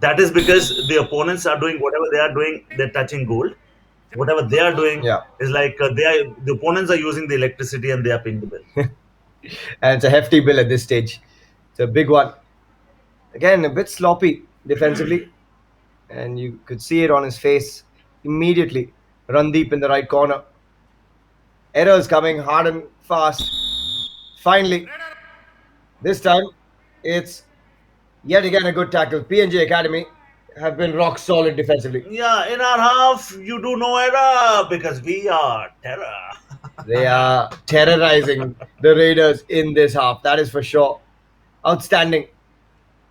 that is because the opponents are doing whatever they are doing. They're touching gold. Whatever they are doing is like the opponents are using the electricity and they are paying the bill. And it's a hefty bill at this stage. It's a big one. Again, a bit sloppy defensively. And you could see it on his face immediately. Randeep in the right corner. Errors coming hard and fast. Finally, this time it's yet again a good tackle. PNJ Academy have been rock solid defensively. Yeah, in our half, you do no error because we are terror. They are terrorizing the Raiders in this half. That is for sure. Outstanding.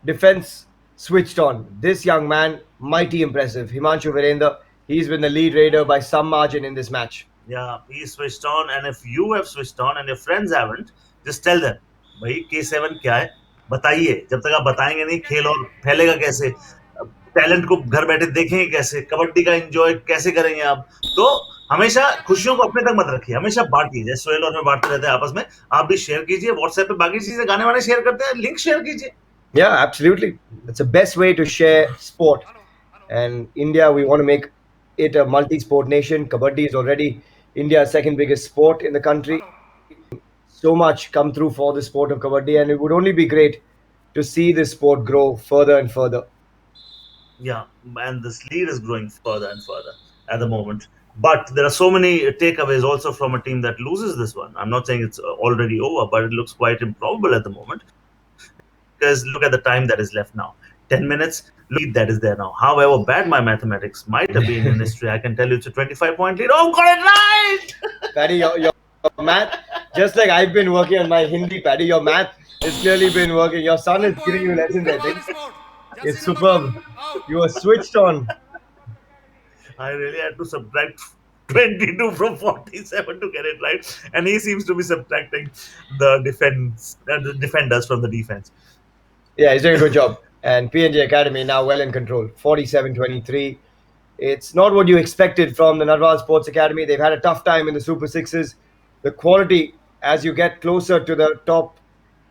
Defense switched on. This young man, mighty impressive. Himanshu Virendra, he's been the lead Raider by some margin in this match. Yeah, he switched on, and if you have switched on and your friends haven't, just tell them, भाई K7 क्या है? बताइए. जब तक आप बताएंगे नहीं, खेल और फैलेगा कैसे? टैलेंट को घर बैठे देखेंगे कैसे? कबड्डी का एंजॉय कैसे करेंगे आप? तो हमेशा खुशियों को अपने तक मत रखिए, हमेशा बांटिए. जैसे सोहेल और मैं बांटते रहते हैं आपस में, आप भी शेयर कीजिए. व्हाट्सएप पे बाकी चीजें गाने वाने शेयर करते हैं, लिंक शेयर कीजिए. Yeah, absolutely. It's the best way to share sport. And India, we want to make it a multi-sport nation. Kabaddi is already India's second biggest sport in the country. So much come through for the sport of Kabaddi, and it would only be great to see this sport grow further and further. Yeah, and this lead is growing further and further at the moment. But there are so many takeaways also from a team that loses this one. I'm not saying it's already over, but it looks quite improbable at the moment. Because look at the time that is left now. 10 minutes lead that is there now. However bad my mathematics might have been in history, I can tell you it's a 25-point lead. Oh, got it right! Paddy, your math, just like I've been working on my Hindi, Paddy, your math has clearly been working. Your son is giving you lessons, I think. It's superb. You were switched on. I really had to subtract 22 from 47 to get it right, and he seems to be subtracting the the defenders from the defense. Yeah, he's doing a good job. And PNJ Academy now well in control, 47-23. It's not what you expected from the Narwal Sports Academy. They've had a tough time in the Super Sixes. The quality, as you get closer to the top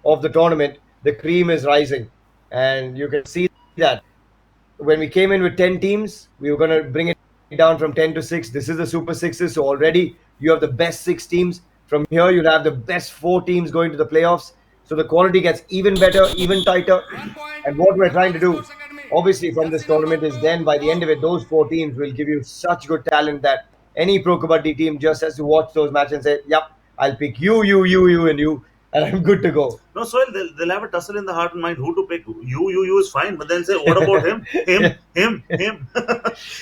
of the tournament, the cream is rising. And you can see that. When we came in with 10 teams, we were going to bring it down from 10 to 6. This is the Super Sixes. So already you have the best 6 teams. From here, you'll have the best 4 teams going to the playoffs. So the quality gets even better, even tighter. And what we're trying to do, obviously, from this tournament is then by the end of it, those 4 teams will give you such good talent that any Pro Kabaddi team just has to watch those matches and say, yep, I'll pick you, and you, and I'm good to go. No, so they'll have a tussle in the heart and mind who to pick. You is fine, but then say, what about him? Him.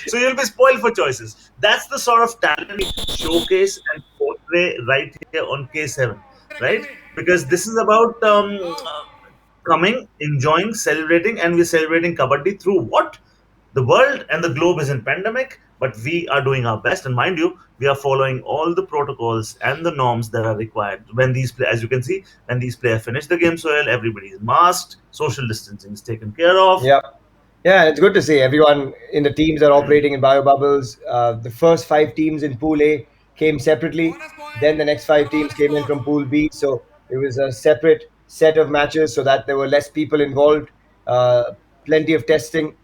So you'll be spoiled for choices. That's the sort of talent we showcase and portray right here on K7, right? Because this is about coming, enjoying, celebrating, and we're celebrating Kabaddi through what? The world and the globe is in pandemic, but we are doing our best. And mind you, we are following all the protocols and the norms that are required. When these as you can see, when these players finish the game so well, everybody is masked, social distancing is taken care of. Yeah. Yeah, it's good to see everyone in the teams are operating in bio bubbles. The first 5 teams in Pool A came separately. Then the next 5 teams came in from Pool B. So it was a separate set of matches so that there were less people involved. Plenty of testing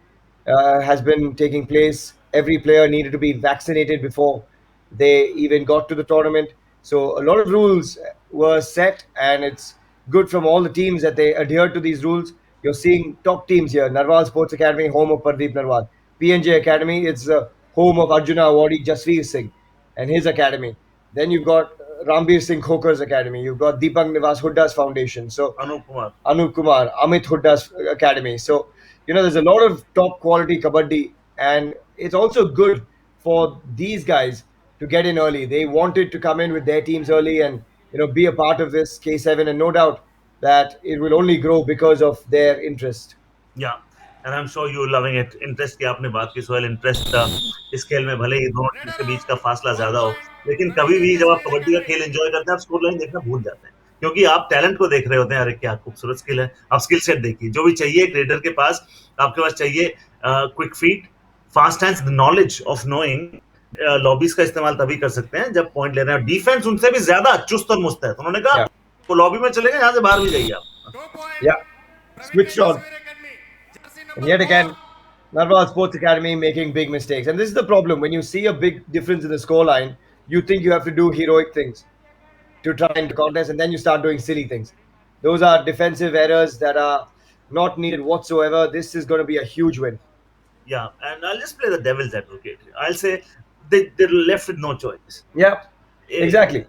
has been taking place. Every player needed to be vaccinated before they even got to the tournament. So a lot of rules were set, and it's good from all the teams that they adhere to these rules. You're seeing top teams here. Narwal Sports Academy, home of Pardeep Narwal. PNJ Academy, it's the home of Arjuna awardee Jasveer Singh and his academy. Then you've got Rambir Singh Khokar's academy. You've got Deepak Nivas Hudda's foundation. So Anup Kumar, Amit Hudda's academy. So, there's a lot of top quality kabaddi, and it's also good for these guys to get in early. They wanted to come in with their teams early and, be a part of this K7, and no doubt that it will only grow because of their interest. Yeah, and I'm sure you're loving it. Interest की आपने बात की, Sohail, interest इस खेल में भले ही दोनों team के बीच का फासला ज्यादा हो, लेकिन कभी भी जब आप कबड्डी का खेल एंजॉय करते हैं, आप स्कोर लाइन देखना भूल जाते हैं, क्योंकि आप टैलेंट को देख रहे होते हैं. अरे क्या खूबसूरत स्किल है. आप स्किल सेट देखिए, जो भी चाहिए एक रेडर के पास, आपके पास चाहिए quick feet, fast hands, the knowledge of knowing. Lobbies का इस्तेमाल तभी कर सकते हैं जब पॉइंट ले रहे हैं. डिफेंस उनसे भी ज्यादा चुस्त और मुस्त है. तो उन्होंने कहा वो लॉबी में चले गए, यहाँ से बाहर भी जाइए आप. Yeah, switched on. And yet again, Narwal Sports Academy making big mistakes. And this is the problem. When you see a big difference in the scoreline, you think you have to do heroic things to try and contest, and then you start doing silly things. Those are defensive errors that are not needed whatsoever. This is going to be a huge win. Yeah, and I'll just play the devil's advocate. I'll say they're left with no choice. Yeah, exactly.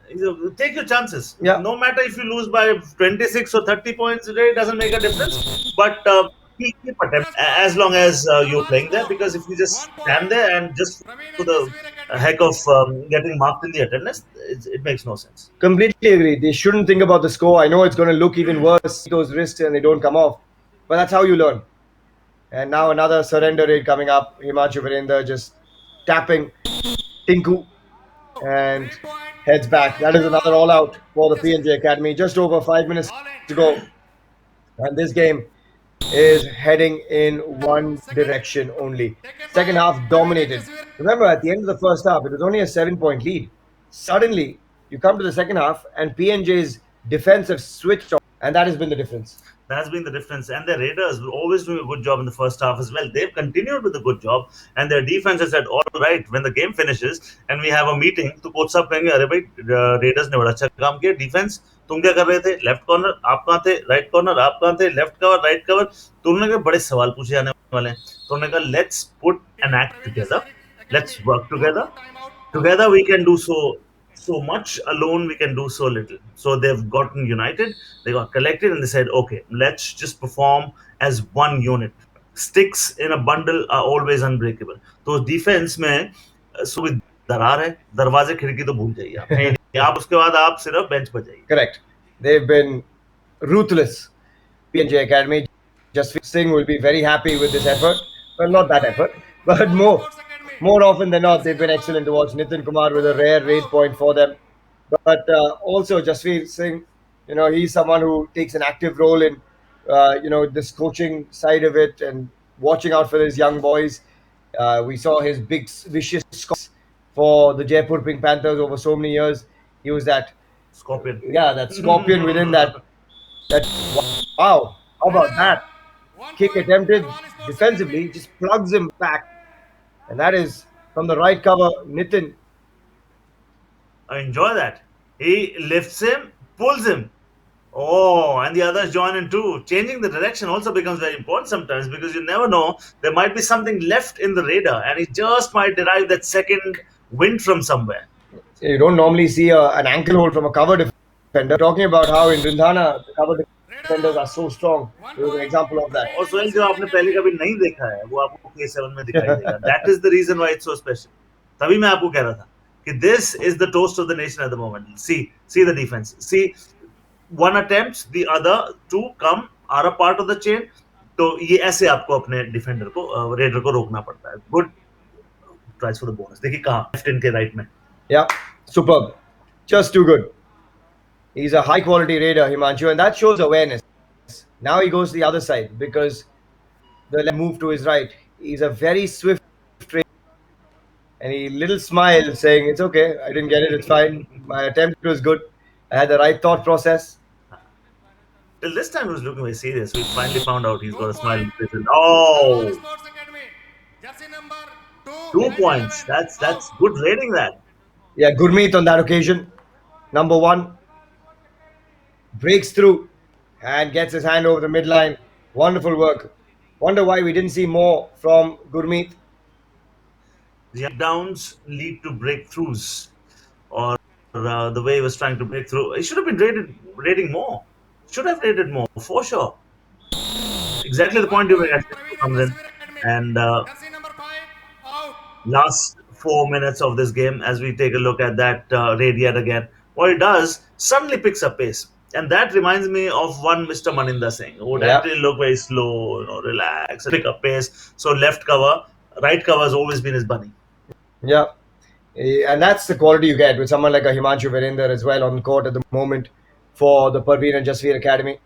Take your chances. Yeah. No matter if you lose by 26 or 30 points today, it doesn't make a difference. But keep attempt as long as you're playing there, because if you just stand there and just to the heck of getting marked in the attendance, it makes no sense. Completely agree. They shouldn't think about the score. I know it's going to look even worse, those wrists, and they don't come off. But that's how you learn. And now another surrender raid coming up. Himanshu Virender just tapping Tinku and heads back. That is another all out for the PNJ Academy. Just over 5 minutes to go. And this game is heading in one direction only. Second half dominated. Remember, at the end of the first half, it was only a 7-point lead. Suddenly, you come to the second half, and PNJ's defense have switched on, and that has been the difference. That's been the difference. And the Raiders were always doing a good job in the first half as well. They've continued with a good job, and their defense has said, all right, when the game finishes and we have a meeting, तो coach साहब कहेंगे, अरे भाई Raiders ने बड़ा अच्छा काम किया. डिफेंस तुम क्या कर रहे थे? लेफ्ट कॉर्नर आप कहाँ थे? राइट कॉर्नर आप कहाँ थे? Left cover, right cover. तो उन्होंने कहा बड़े सवाल पूछे जाने वाले हैं. तो उन्होंने कहा let's put an act together, let's work together. Together we can do so much, alone we can do so little. So they've gotten united, they got collected, and they said, okay, let's just perform as one unit. sticks in a bundle are always unbreakable. तो defence में कोई दरार है, दरवाजे खिड़की तो भूल जाइए आप, है नहीं। आप उसके बाद आप सिर्फ बेंच पर जाइए। Correct. They've been ruthless. PNJ Academy. Jasveer Singh will be very happy with this effort. Well, not that effort, but more often than not, they've been excellent to watch. Nitin Kumar with a rare raid point for them. But also Jasveer Singh, he's someone who takes an active role in, this coaching side of it and watching out for his young boys. We saw his big vicious scores for the Jaipur Pink Panthers over so many years. He was that Scorpion. Yeah, that scorpion within that. Wow, how about that? Kick attempted defensively, just plugs him back. And that is from the right cover, Nitin. I enjoy that. He lifts him, pulls him. Oh, and the others join in too. Changing the direction also becomes very important sometimes, because you never know. There might be something left in the radar, and he just might derive that second wind from somewhere. You don't normally see an ankle hold from a cover defender. Talking about how in Rindhana, the cover defenders are so strong. There was an example of that. और सोहेल, जो आपने पहले कभी नहीं देखा है वो आपको K7 में दिखाई देगा. That is the reason why it's so special. तभी मैं आपको कह रहा था कि this is the toast of the nation at the moment. See the defense. See, one attempts, the other two come, are a part of the chain. तो ये ऐसे आपको अपने डिफेंडर को, रेडर को रोकना पड़ता है. Good tries for the bonus. देखिए कहाँ, left in के right में. Yeah, superb. Just too good. He's a high quality raider, Himanshu, and that shows awareness. Now he goes to the other side because the left move to his right. He's a very swift raider. And he little smile saying, "It's okay. I didn't get it. It's fine. My attempt was good. I had the right thought process." Till this time he was looking very serious. We finally found out he's got a smile on his face. Oh! 2 points. That's good rating that. Yeah, Gurmeet on that occasion, number 1, breaks through and gets his hand over the midline. Wonderful work. Wonder why we didn't see more from Gurmeet. The downs lead to breakthroughs, or the way he was trying to break through. He should have been rating more. Should have rated more, for sure. Exactly the point you were asking comes in. And last 4 minutes of this game, as we take a look at that raid yet again, what he does, suddenly picks up pace. And that reminds me of one Mr. Maninda Singh, who would actually look very slow, relax, pick up pace. So left cover, right cover has always been his bunny. Yeah. And that's the quality you get with someone like a Himanshu Virender as well on court at the moment for the Parveen and Jasveer Academy.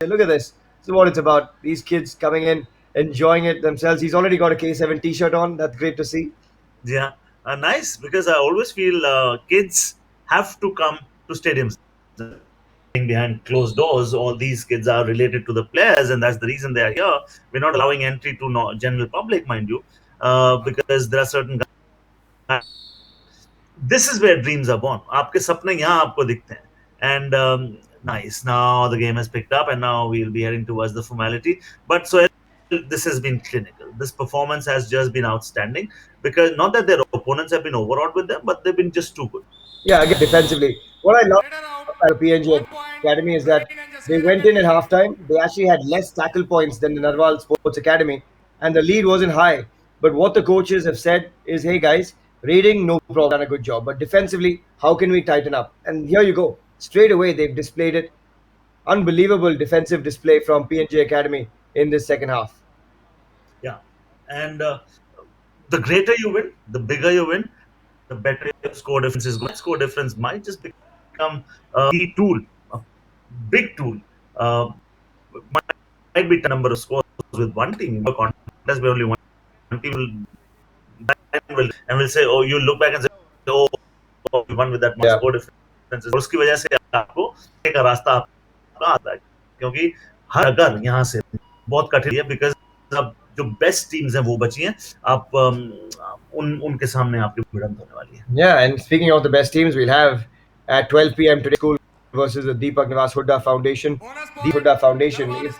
Look at this. This is what it's about. These kids coming in, enjoying it themselves. He's already got a K7 t-shirt on. That's great to see. Yeah, nice, because I always feel kids have to come to stadiums. Behind closed doors, all these kids are related to the players, and that's the reason they are here. We're not allowing entry to general public, mind you, because there are certain guys. This is where dreams are born. आपके सपने यहाँ आपको दिखते हैं. And nice. Now the game has picked up, and now we'll be heading towards the formality. But so this has been clinical. This performance has just been outstanding, because not that their opponents have been overawed with them, but they've been just too good. Yeah, again, defensively. What I love about PNJ Academy is that they went in at halftime. They actually had less tackle points than the Narwal Sports Academy, and the lead wasn't high. But what the coaches have said is, hey guys, raiding, no problem, done a good job. But defensively, how can we tighten up? And here you go. Straight away, they've displayed it. Unbelievable defensive display from PNJ Academy in this second half. Yeah. And the greater you win, the bigger you win, the better your score difference is going. Score difference might just become a key tool, a big tool. Might be a number of scores with one team. The contest where only one team will say, oh, you look back and say, oh, we won with that much score difference. और उसकी वजह से आपको एक रास्ता आपका आता है, क्योंकि हर अगर यहाँ से बहुत कठिन है, बिकॉज अब जो बेस्ट टीम्स हैं वो बची हैं. आप उनके सामने आपकी भिड़ंत होने वाली है. Yeah, and speaking of the best teams, we'll have at 12 p.m. today school versus the Deepak Nivas Hooda Foundation. Deepak Hooda Foundation is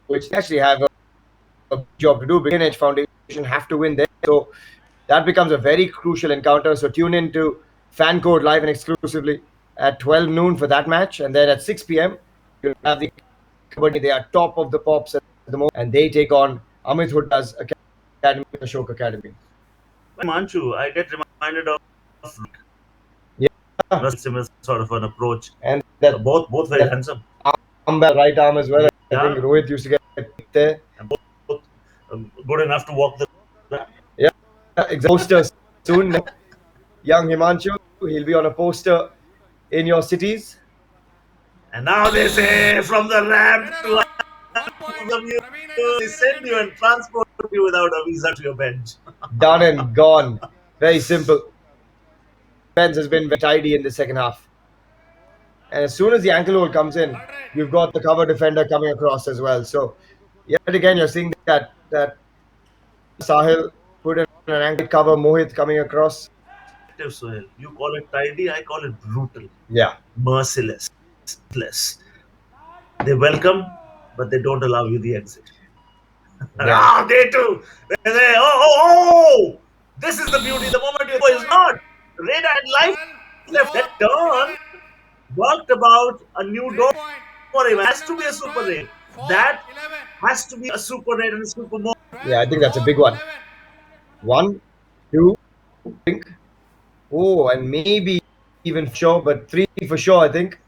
which actually have a job to do. But NH Foundation have to win there, so that becomes a very crucial encounter. So tune in to Fan Code live and exclusively at 12 noon for that match, and then at 6 p.m. you have the Kabaddi. They are top of the pops at the moment, and they take on Amit Hooda's academy, Ashok Academy. Manchu, I get reminded of Yeah, similar sort of an approach. and that Both very that handsome. right arm as well. I Yeah, think Rohit used to get there. and both good enough to walk the. Yeah, exactly. Poster soon. Young Himanshu, he'll be on a poster in your cities. And now they say from the ramp to Winner of 1 point. the view, Praveen and they Jasveer send you Academy. and transport you without a visa to your bench. Done and gone. Very simple. Defense has been very tidy in the second half. And as soon as the ankle hold comes in, you've got the cover defender coming across as well. So yet again, you're seeing that Sahil put in an ankle cover, Mohit coming across. Sohail, you call it tidy, I call it brutal, Yeah, merciless. They welcome, but they don't allow you the exit. yeah. They too. They say, oh, this is the beauty. The moment you go is not. Red and life left. That turn worked about a new door for him. It has to be a super raid. That has to be a super raid and a super mode. Yeah, I think that's a big one. 1, 2, I think. Oh, and maybe even sure, but 3 for sure, I think.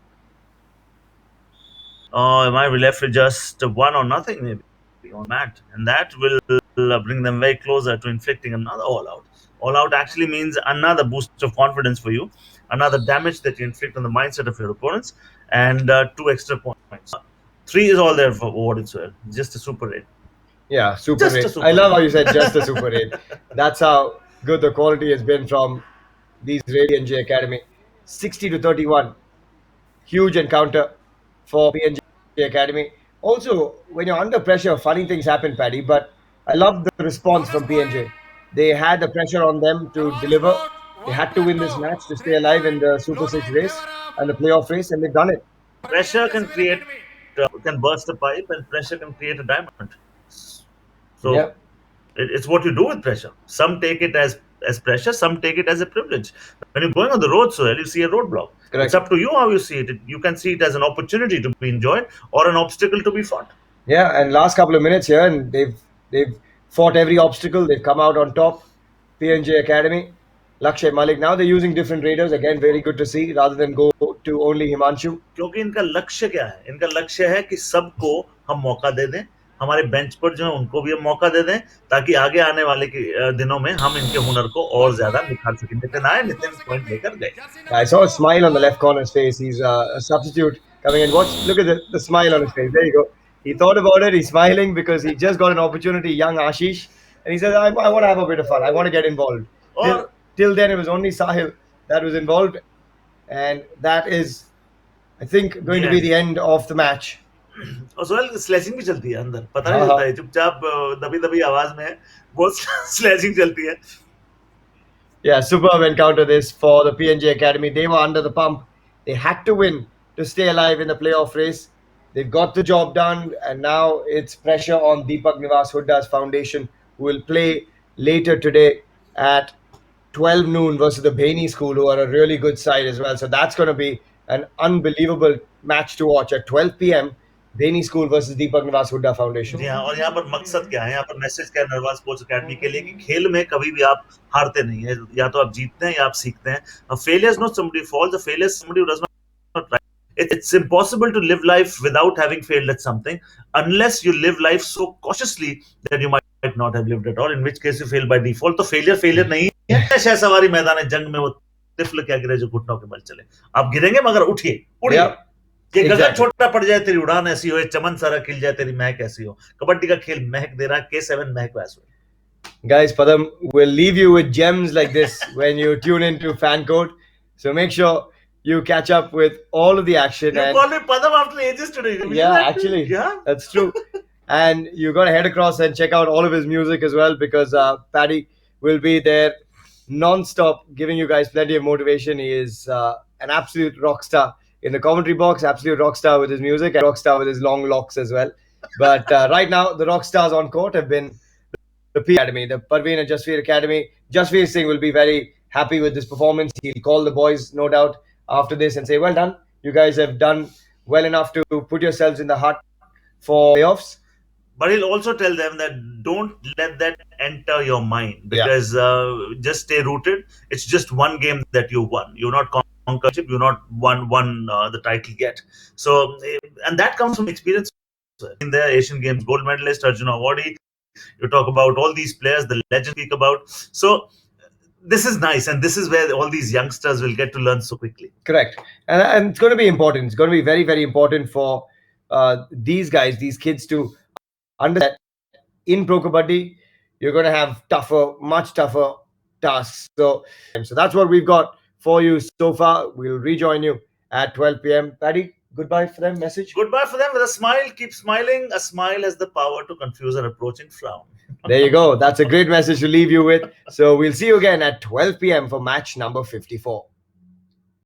My left with just 1 or nothing maybe on mat, and that will bring them very closer to inflicting another all out. All out actually means another boost of confidence for you, another damage that you inflict on the mindset of your opponents, and 2 extra points. 3 is all there for what it's worth. Just a super 8. Yeah, super Just a 8. super I love 8. how you said just a super 8. That's how good the quality has been from these Radiant J Academy. 60 to 31. Huge encounter for PNJ Academy. Also, when you're under pressure, funny things happen, Paddy, but I love the response from PNJ. They had the pressure on them to deliver. They had to win this match to stay alive in the Super 6 race and the playoff race, and they've done it. Pressure can can burst a pipe, and pressure can create a diamond. So Yeah, it's what you do with pressure. Some take it as pressure, some take it as a privilege. When you're going on the road, so you see a roadblock. correct. It's up to you how you see it. You can see it as an opportunity to be enjoyed or an obstacle to be fought. Yeah, and last couple of minutes here, and they've fought every obstacle. They've come out on top. PNJ Academy, Lakshay Malik. Now they're using different raiders. Again, very good to see rather than go to only Himanshu. क्योंकि इनका लक्ष्य क्या है? इनका लक्ष्य है कि सबको हम मौका दे दें, हमारे बेंच पर जो है उनको भी हम मौका दे दें, ताकि आगे आने वाले दिनों में हम इनके हुनर को और ज्यादा निखार सकें. नितिन पॉइंट लेकर गए. I saw a smile on the left corner's face. He's a substitute coming in. Look at the smile on his face. There you go. He thought about it. He's smiling because he just got an opportunity, young Ashish. And he said, I want to have a bit of fun. I want to get involved. और Till then, it was only Sahil that was involved. And that is, I think, going to be the end of the match. और Sohail slashing भी चलती है अंदर, पता नहीं चलता है, चुपचाप दबी दबी आवाज में बहुत स्लैशिंग चलती है. Yeah, superb encounter this for the PNJ Academy. They were under the pump. They had to win to stay alive in the playoff race. They've got the job done, and now it's pressure on Deepak Nivas Hooda's foundation, who will play later today at 12 noon versus the Bhaini School, who are a really good side as well. So that's going to be an unbelievable match to watch at 12 p.m. Bhaini School versus Deepak Nivas Hooda Foundation. जी हाँ, और यहाँ पर मकसद क्या है? यहाँ पर message क्या है नरवाल स्पोर्ट्स अकेडमी के लिए कि खेल में कभी भी आप हारते नहीं है, या तो आप जीतते हैं या आप सीखते हैं. A failure is not somebody falls. A failure is somebody who does not try. It's impossible to live life without having failed at something, unless you live life so cautiously that you might not have lived at all, in which case you fail by default. तो failure नहीं है. शहसवारी मैदान जंग में वो तिफल क्या गिरे जो घुटनों के बल चले. आप गिरेंगे मगर उठिए, उड़िए. Yeah. ये गगन Exactly. छोटा पड़ जाए तेरी उड़ान ऐसी हो, चमन सारा खिल जाए तेरी महक ऐसी हो. कबड्डी का खेल महक दे रहा है, K7 महक वैसे हो. Guys, Padam will leave you with gems like this when you tune into Fan Code. So make sure you catch up with all of the action. You And call me Padam after ages today. yeah, actually, Yeah. that's true. And you got to head across and check out all of his music as well, because Paddy will be there non-stop giving you guys plenty of motivation. He is an absolute rock star in the commentary box, absolute rock star with his music, and rock star with his long locks as well. But right now, the rock stars on court have been the P Academy, the Parveen and Jasveer Academy. Jasveer Singh will be very happy with this performance. He'll call the boys, no doubt, after this and say, well done. You guys have done well enough to put yourselves in the hunt for playoffs. But he'll also tell them that don't let that enter your mind, Yeah. because just stay rooted. It's just one game that you won. You're not conquered. You're not won the title yet. So, and that comes from experience. In the Asian Games, gold medalist Arjuna Awadi. You talk about all these players, the legends speak about. So this is nice, and this is where all these youngsters will get to learn so quickly. Correct. And it's going to be important. It's going to be very, very important for these guys, these kids to understand that in Pro Kabaddi, you're going to have much tougher tasks. So that's what we've got for you so far. We'll rejoin you at 12 p.m. Paddy, goodbye for them. Message. Goodbye for them with a smile. Keep smiling. A smile has the power to confuse an approaching frown. There you go. That's a great message to leave you with. So we'll see you again at 12 p.m. for match number 54.